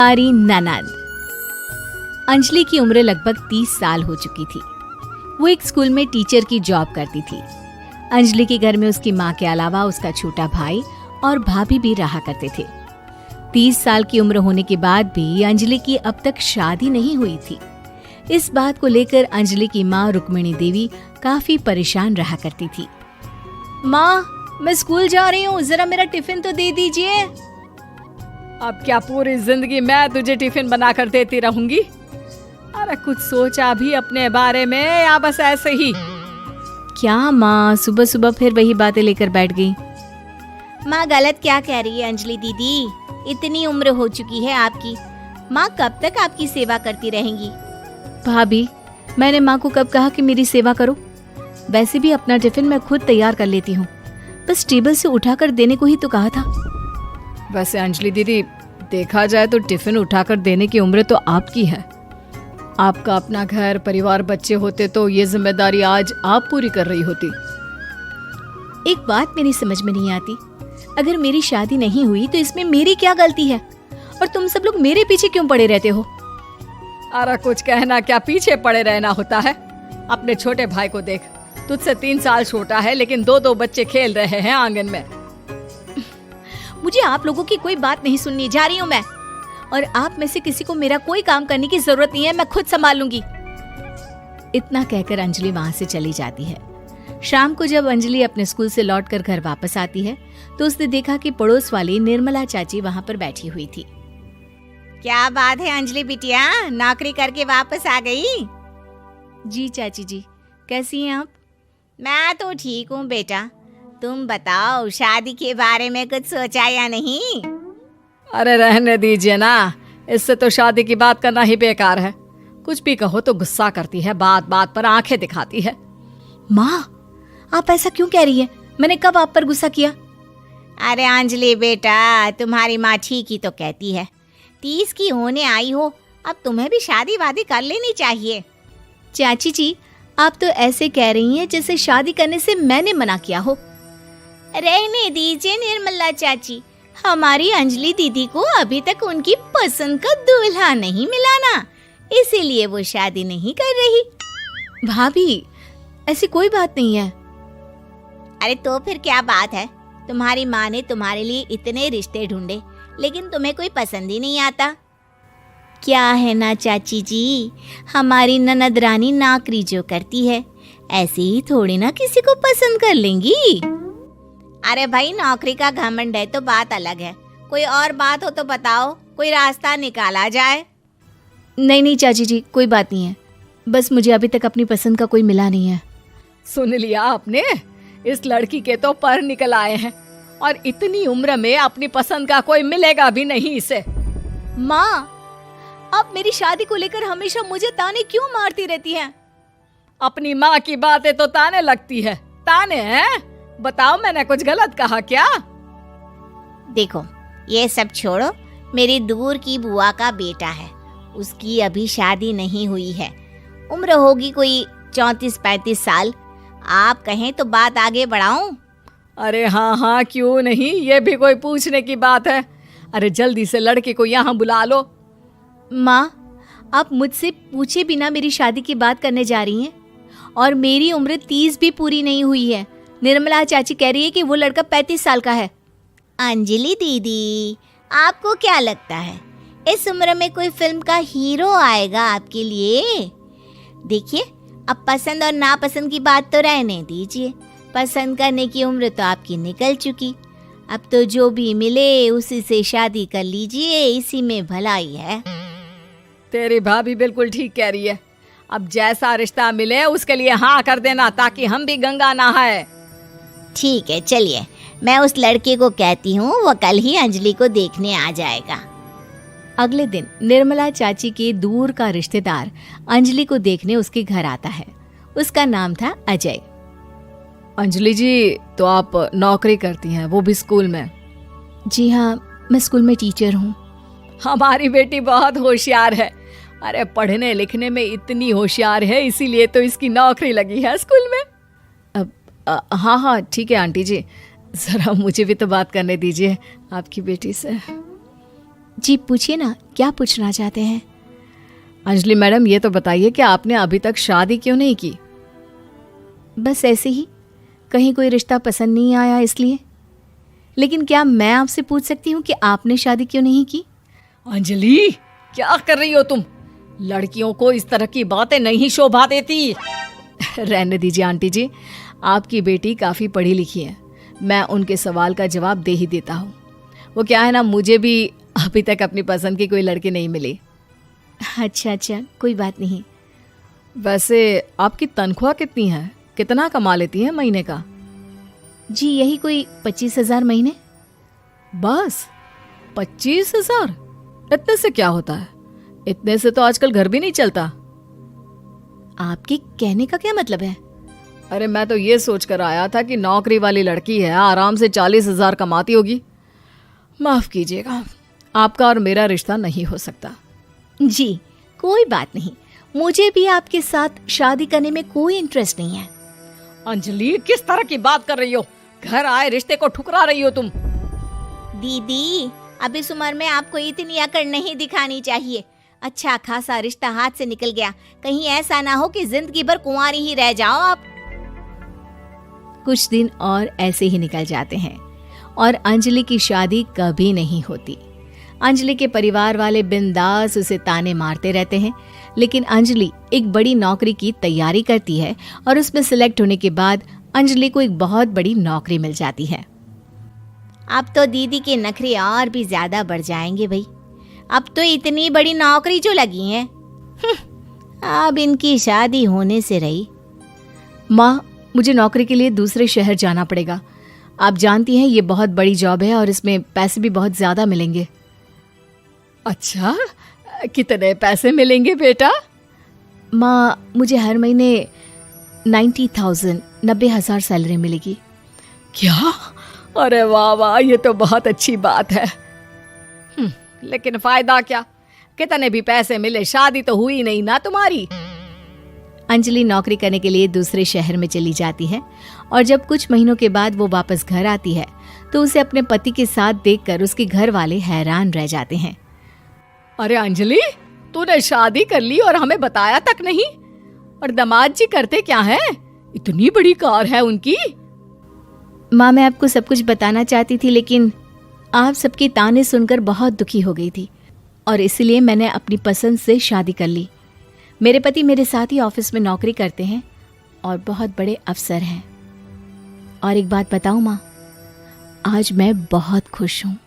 हमारी ननद। अंजलि की उम्र लगभग 30 साल हो चुकी थी। वो एक स्कूल में टीचर की जॉब करती थी। अंजलि के घर में उसकी माँ के अलावा उसका छोटा भाई और भाभी भी रहा करते थे। 30 साल की उम्र होने के बाद भी अंजलि की अब तक शादी नहीं हुई थी। इस बात को लेकर अंजलि की माँ रुक्मिणी देवी काफी परेशान रहा करती थी। माँ, मैं स्कूल जा रही हूँ, जरा मेरा टिफिन तो दे दीजिए। अब क्या पूरी जिंदगी मैं तुझे टिफिन बना कर देती रहूंगी? अरे कुछ सोचा भी अपने बारे में या बस ऐसे ही? क्या माँ, सुबह सुबह फिर वही बातें लेकर बैठ गई। माँ गलत क्या कह रही है अंजलि दीदी? इतनी उम्र हो चुकी है आपकी, माँ कब तक आपकी सेवा करती रहेंगी? भाभी, मैंने माँ को कब कहा कि मेरी सेवा करो? वैसे भी अपना टिफिन मैं खुद तैयार कर लेती हूँ, बस टेबल से उठाकर देने को ही तो कहा था। वैसे अंजलि दीदी, देखा जाए तो टिफिन उठाकर देने की उम्र तो आपकी है। आपका अपना घर परिवार बच्चे होते तो ये जिम्मेदारी आज आप पूरी कर रही होती। एक बात मेरी समझ में नहीं आती, अगर मेरी शादी नहीं हुई तो इसमें मेरी क्या गलती है और तुम सब लोग मेरे पीछे क्यों पड़े रहते हो? अरे कुछ कहना क्या पीछे पड़े रहना होता है? अपने छोटे भाई को देख, तुझसे 3 साल छोटा है लेकिन 2 बच्चे खेल रहे हैं आंगन में। मुझे आप लोगों की कोई बात नहीं सुननी, जा रही हूँ मैं। और आप में से किसी को मेरा कोई काम करने की जरूरत नहीं है, मैं खुद संभाल लूंगी। इतना कहकर अंजलि वहां से चली जाती है। शाम को जब अंजलि अपने स्कूल से लौटकर घर वापस आती है तो उसने देखा कि पड़ोस वाली निर्मला चाची वहां पर बैठी हुई थी। क्या बात है अंजलि बिटिया, नौकरी करके वापस आ गई? जी चाची जी, कैसी हैं आप? मैं तो ठीक हूँ बेटा, तुम बताओ शादी के बारे में कुछ सोचा या नहीं? अरे रहने दीजिए ना, इससे तो शादी की बात करना ही बेकार है। कुछ भी कहो तो गुस्सा करती है, बात बात पर आंखें दिखाती है। माँ, आप ऐसा क्यों कह रही है? मैंने कब आप पर गुस्सा किया? अरे अंजलि बेटा, तुम्हारी माँ ठीक ही तो कहती है। 30 की होने आई हो, अब तुम्हें भी शादी वादी कर लेनी चाहिए। चाची जी, आप तो ऐसे कह रही हैं जैसे शादी करने से मैंने मना किया हो। रहने दीजिए निर्मला चाची, हमारी अंजलि दीदी को अभी तक उनकी पसंद का दूल्हा नहीं मिला ना, इसीलिए वो शादी नहीं कर रही। भाभी, ऐसी कोई बात नहीं है। अरे तो फिर क्या बात है? तुम्हारी माँ ने तुम्हारे लिए इतने रिश्ते ढूंढे लेकिन तुम्हें कोई पसंद ही नहीं आता। क्या है ना चाची जी, हमारी ननद रानी नौकरी जो करती है ऐसे ही थोड़ी ना किसी को पसंद कर लेंगी। अरे भाई, नौकरी का घमंड है तो बात अलग है, कोई और बात हो तो बताओ, कोई रास्ता निकाला जाए। नहीं चाची जी, कोई बात नहीं है, बस मुझे अभी तक अपनी पसंद का कोई मिला नहीं है। सुन लिया आपने, इस लड़की के तो पर निकल आए हैं और इतनी उम्र में अपनी पसंद का कोई मिलेगा भी नहीं इसे। माँ, आप मेरी शादी को लेकर हमेशा मुझे ताने क्यों मारती रहती हैं? अपनी माँ की बातें तो ताने लगती है। ताने हैं? बताओ, मैंने कुछ गलत कहा क्या? देखो, ये सब छोड़ो, मेरी दूर की बुआ का बेटा है, उसकी अभी शादी नहीं हुई है, उम्र होगी कोई 34-35 साल। आप कहें तो बात आगे बढ़ाऊं? अरे हाँ, क्यों नहीं, ये भी कोई पूछने की बात है। अरे जल्दी से लड़के को यहाँ बुला लो। माँ, आप मुझसे पूछे बिना मेरी शादी की बात करने जा रही हैं और मेरी उम्र 30 भी पूरी नहीं हुई है। निर्मला चाची कह रही है कि वो लड़का 35 साल का है। अंजलि दीदी, आपको क्या लगता है इस उम्र में कोई फिल्म का हीरो आएगा आपके लिए? देखिए, अब पसंद और नापसंद की बात तो रहने दीजिए, पसंद करने की उम्र तो आपकी निकल चुकी। अब तो जो भी मिले उसी से शादी कर लीजिए, इसी में भलाई है। तेरी भाभी बिल्कुल ठीक कह रही है। अब जैसा रिश्ता मिले उसके लिए हाँ कर देना, ताकि हम भी गंगा नहाए। ठीक है, चलिए मैं उस लड़के को कहती हूँ, वो कल ही अंजलि को देखने आ जाएगा। अगले दिन निर्मला चाची के दूर का रिश्तेदार अंजलि को देखने उसके घर आता है। उसका नाम था अजय। अंजलि जी, तो आप नौकरी करती हैं, वो भी स्कूल में? जी हाँ, मैं स्कूल में टीचर हूँ। हमारी बेटी बहुत होशियार है। अरे पढ़ने लिखने में इतनी होशियार है, इसीलिए तो इसकी नौकरी लगी है स्कूल में। हाँ, ठीक है आंटी जी, जरा मुझे भी तो बात करने दीजिए आपकी बेटी से। जी पूछिए ना, क्या पूछना चाहते हैं? अंजलि मैडम, ये तो बताइए कि आपने अभी तक शादी क्यों नहीं की? बस ऐसे ही, कहीं कोई रिश्ता पसंद नहीं आया इसलिए। लेकिन क्या मैं आपसे पूछ सकती हूँ कि आपने शादी क्यों नहीं की? अंजलि, क्या कर रही हो तुम? लड़कियों को इस तरह की बातें नहीं शोभा देती। रहने दीजिए आंटी जी, आपकी बेटी काफ़ी पढ़ी लिखी है, मैं उनके सवाल का जवाब दे ही देता हूँ। वो क्या है ना, मुझे भी अभी तक अपनी पसंद की कोई लड़की नहीं मिली। अच्छा अच्छा, कोई बात नहीं। वैसे आपकी तनख्वाह कितनी है? कितना कमा लेती हैं महीने का? जी यही कोई 25,000 महीने। बस 25,000? इतने से क्या होता है? इतने से तो आजकल घर भी नहीं चलता। आपके कहने का क्या मतलब है? अरे मैं तो ये सोच कर आया था कि नौकरी वाली लड़की है, आराम से 40,000 कमाती होगी। माफ कीजिएगा, आपका और मेरा रिश्ता नहीं हो सकता। जी कोई बात नहीं, मुझे भी आपके साथ शादी करने में कोई इंटरेस्ट नहीं है। अंजलि, किस तरह की बात कर रही हो? घर आए रिश्ते को ठुकरा रही हो तुम। दीदी, अब इस उम्र में आपको इतनी अकड़ नहीं दिखानी चाहिए। अच्छा खासा रिश्ता हाथ से निकल गया, कहीं ऐसा ना हो कि जिंदगी भर कुंवारी ही रह जाओ आप। कुछ दिन और ऐसे ही निकल जाते हैं और अंजलि की शादी कभी नहीं होती। अंजलि के परिवार वाले बिंदास उसे ताने मारते रहते हैं, लेकिन अंजलि एक बड़ी नौकरी की तैयारी करती है और उसमें सिलेक्ट होने के बाद अंजलि को एक बहुत बड़ी नौकरी मिल जाती है। अब तो दीदी के नखरे और भी ज्यादा बढ़ जाएंगे भाई। अब तो इतनी बड़ी नौकरी जो लगी है, अब इनकी शादी होने से रही। माँ, मुझे नौकरी के लिए दूसरे शहर जाना पड़ेगा। आप जानती हैं ये बहुत बड़ी जॉब है और इसमें पैसे भी बहुत ज्यादा मिलेंगे। अच्छा, कितने पैसे मिलेंगे बेटा? माँ, मुझे हर महीने 90,000 सैलरी मिलेगी। क्या? अरे वाह वाह, ये तो बहुत अच्छी बात है। लेकिन फायदा क्या? कितने भी पैसे मिले, शादी तो हुई नहीं ना तुम्हारी। अंजलि नौकरी करने के लिए दूसरे शहर में चली जाती है और जब कुछ महीनों के बाद वो वापस घर आती है तो उसे अपने पति के साथ देखकर उसके घर वाले हैरान रह जाते हैं। अरे अंजलि, तूने शादी कर ली और हमें बताया तक नहीं। और दामाद जी करते क्या हैं? इतनी बड़ी कार है उनकी। माँ, मैं आपको सब कुछ बताना चाहती थी, लेकिन आप सबके ताने सुनकर बहुत दुखी हो गई थी और इसलिए मैंने अपनी पसंद से शादी कर ली। मेरे पति मेरे साथ ही ऑफिस में नौकरी करते हैं और बहुत बड़े अफसर हैं। और एक बात बताऊं माँ, आज मैं बहुत खुश हूँ।